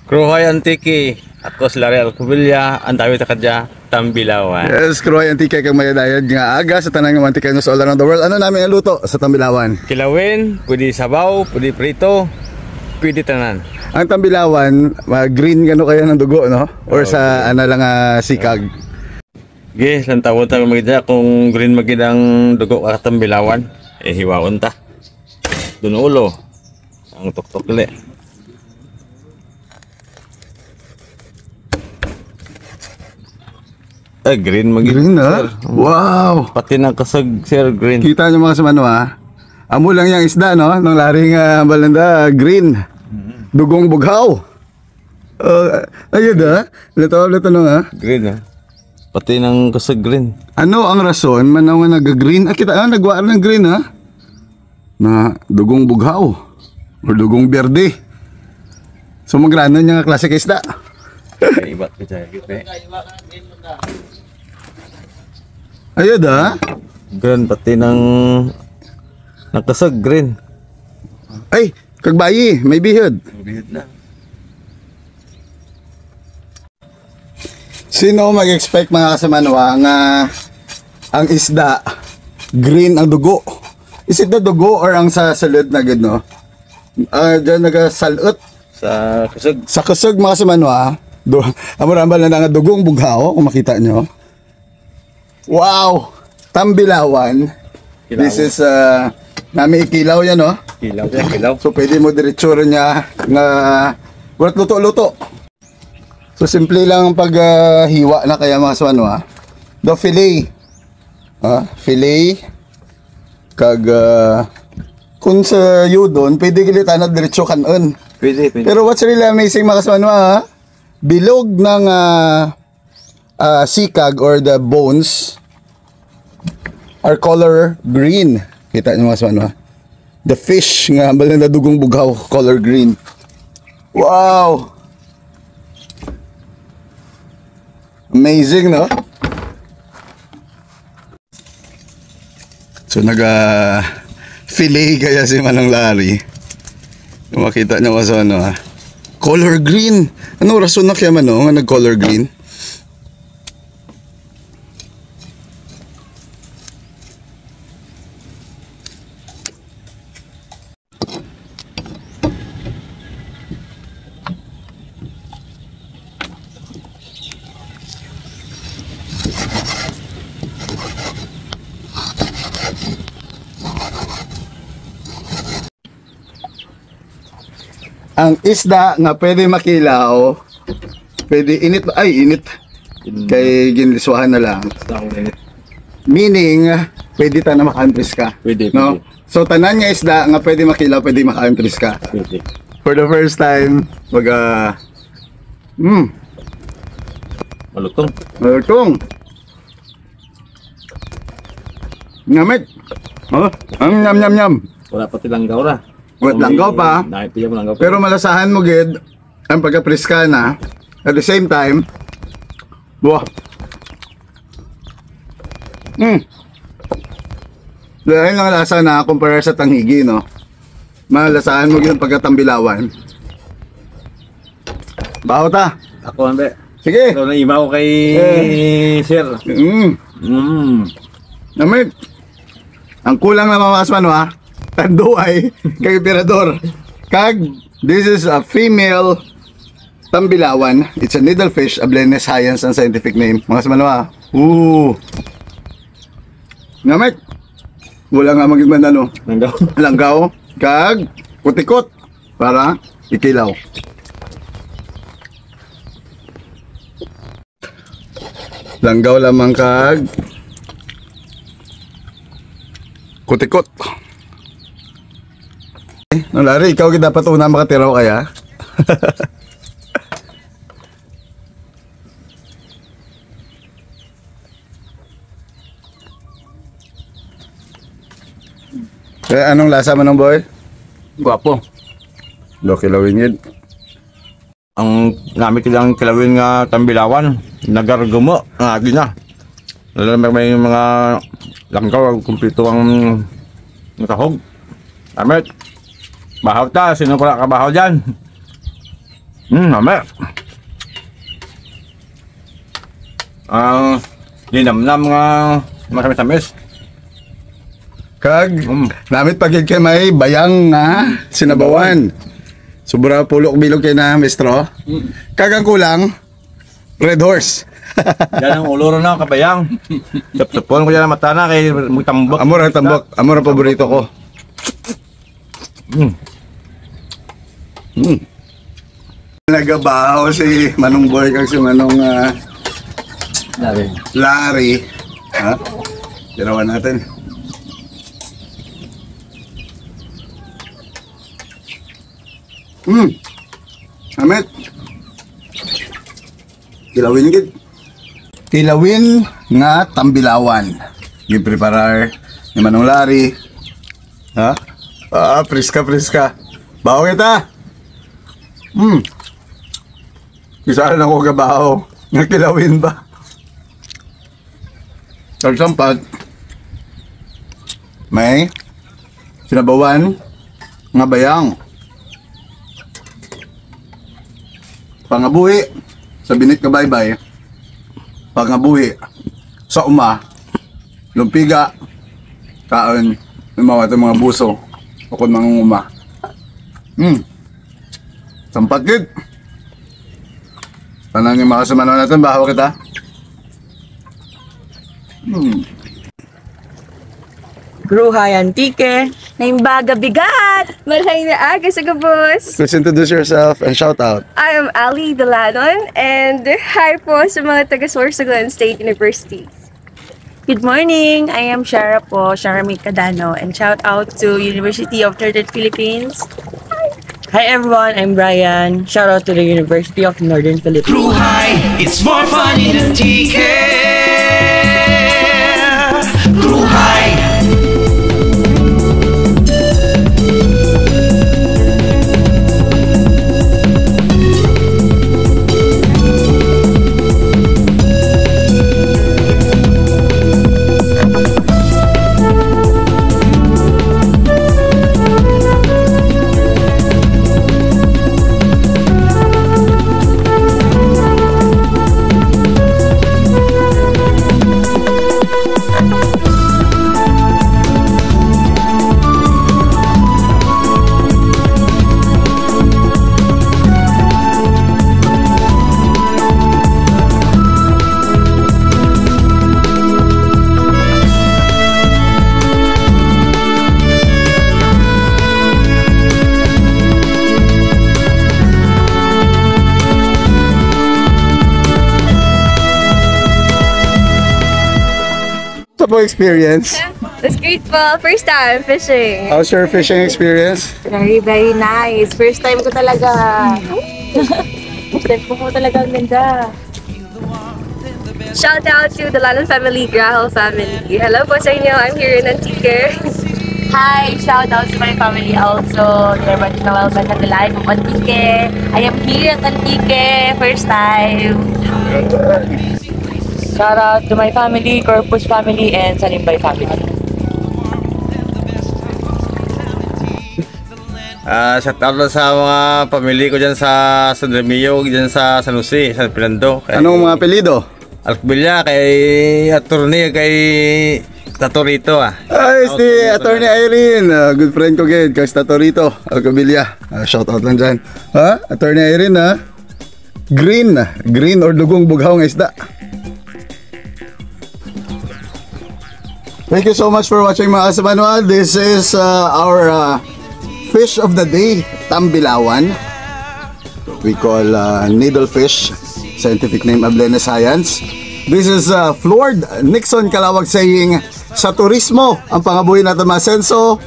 Kruhay Antiki. Ako si Larry Alcubilla, ang dami takadya, Tambilawan. Yes, Kruhay Antiki kang mayadayad nga aga sa tanang ng mantika all around the world. Ano namin ang luto sa Tambilawan? Kilawin, pwede sabaw, pwede prito, pwede tanan. Ang Tambilawan, green gano kaya ng dugo, no? Or sa ano lang sikag? Okay, lang tawon tayo magiging kung green magiging dugo ka Tambilawan, eh hiwaon ta. Doon ulo, ang tuktok ulit. Green Green na? Wow! Pati ng kasag, sir, green. Kita nyo mga samano amo lang yung isda, no? Nung laring balanda, green. Dugong bughaw. Ayun Lito no Green Pati ng kasag green. Ano ang rason man nga nag-green? Kita nagwaan ng green na dugong bughaw or dugong berde. So magrano niya nga klase ka isda. Ibat ka dyan, Ayun green, pati ng nakasag green. Ay, kagbayi, may bihod. Bihod na. Sino mag-expect mga kasamanwa nga ang isda green ang dugo? Is it the dugo or ang sa salud na gud no? Diyan nagasalot Sa kasag. sa kusog mga kasamanwa. Amurambal na nga dugong bughaw kung makita nyo. Wow! Tambilawan. Kilaw. This is nami ikilaw yan, no? Kilaw. So pwede mo diretsura niya nga walat luto-luto. So simple lang ang paghiwa na kaya mga kasano The fillet. Fillet. Kag kung sa yudon, pwede gilitan na diretso kanon. Pwede. Pero what's really amazing mga kasano bilog ng sikag or the bones are color green. Kita nyo mga kasano the fish nga balang na dugong bughaw color green. Wow! Amazing, no? So fillet kaya si Manang Larry. Kung makita nyo kasi color green. Ano rason na kaya man nga nag-color green? Ang isda nga pwede makilaw, pwede init, kay ginliswahan na lang. Meaning, pwede ta na maka-entries ka. Pwede. No? So tanan nga isda nga pwede makilaw, pwede maka-entries ka. Pwede. For the first time, malutong. Ngamit. Nyam. Wala pati langgaw ra. Wala langgaw pa. Pero malasahan mo gid ang pagka-preska na. At the same time, wow. Dahil lang lasa na kumpara sa tanghigi, no? Malasahan mo gid ang pagka-Tambilawan. Baho ta. Ako ande. Sige. So naiba ko kay sir. Namit. Ang kulang na mamasman tanduay kay Emperador. Kag, this is a female Tambilawan. It's a needlefish, a blended science and scientific name. Mga kasama Namit. Wala nga magigman langgaw. Kag, kutikot. Para ikilaw. Langgaw lamang kag kutikot. Larry, ikaw dapat una makatiraw kaya? Kaya anong lasa mo ng boy? Guwapo. Kilawin yun. Ang namin kilang kilawin nga Tambilawan, nagargumo nga agi na. May mga langgaw, kumpleto ang natahog. Amit. Bahaw ta, sino pala kabahaw dyan? Mama. Linamnam nga masamis-samis. Kag, namit pagid kay may bayang nga sinabawan. Sobra pulok bilog kay na mestro. Kag ang kulang, Red Horse. Yan ang ulo na kabayang. Tap-tapon ko yan ang mata na kay magtambok. Amor ang tambok, amor ang paborito ko. Nagabaho si Manong Boy kag si Manong Larry. Ha? Tirawan natin. Amit. Kilawin gid. Kilawin nga tambilawan. Gipreparar ni Manong Larry. Ha? Priska. Baho kita. Kisaan ako gabaho. Nga kilawin ba? Sampat. May sinabawan nga bayang. Pangabuhi sa binit ka baybay. Pangabuhi sa uma. Lumpiga. Kaon. Mga mga buso. Ukod mga uma. Sampat gid. Tanan yung makasumano natin. Bahaw kita. Kruhay Antique. Naimbaga bigat! Malay na aga sa gabos! Please introduce yourself and shout out. I am Ali Delanon and hi po sa mga taga-Sorsogon State University. Good morning! I am Shara po, Shara May Cadano, and shout out to University of Northern Philippines. Hi everyone, I'm Brian. Shout out to the University of Northern Philippines. Kruhay, it's more fun in the TK. Kruhay. Experience. That's great po. First time fishing. How's your fishing experience? Very, very nice. First time ko talaga. First time ko talaga ang ganda. Shout out to the Lanon family, Grahal family. Hello po sa inyo. I'm here in Antique. Hi! Shout out to my family also. They're much na welcome at the live of Antique. I am here at Antique. First time. Shout out to my family, Corpus family, and Sanimbay family. Shout out sa mga pamilya ko dyan sa San Remillo, dyan sa San Jose, San Fernando. Anong mga apelido? Alcbilla, kay attorney, kay Tatorito Ay, si Attorney Irene. Good friend ko gid, kay Tatorito, Alcabilla. Shout out lang dyan. Ha? Attorney Irene, ha? Green or dugong bughaw ng isda. Thank you so much for watching mga kasamanual. This is our fish of the day, tambilawan. We call needlefish, scientific name Ablena Science. This is Floyd Nixon Kalawag saying, sa turismo, ang pangabuhi natin mga senso,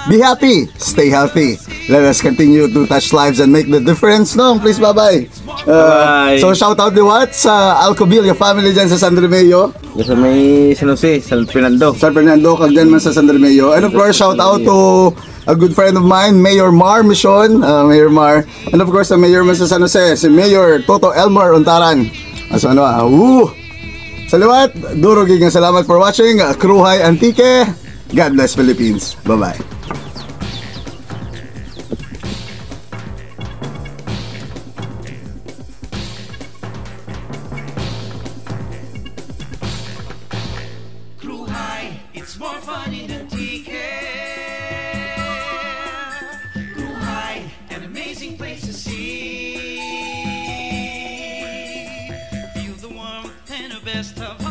be happy, stay healthy. Let us continue to touch lives and make the difference. No, please, bye-bye. Bye. So shout out to what? Sa Alcobilla family dyan sa San Remillo. Sa may San Jose, San Fernando. San Fernando, kag dyan man sa San Remillo. And of course, shout out to a good friend of mine, Mayor Mar Mission. Mayor Mar. And of course, the Mayor man sa San Jose, si Mayor Toto Elmar Untaran. So ano Salawat, durugig nga salamat for watching. Kruhay Antique. God bless Philippines. Bye-bye. It's more fun in the TK. Kruhay, an amazing place to see. Feel the warmth and the best of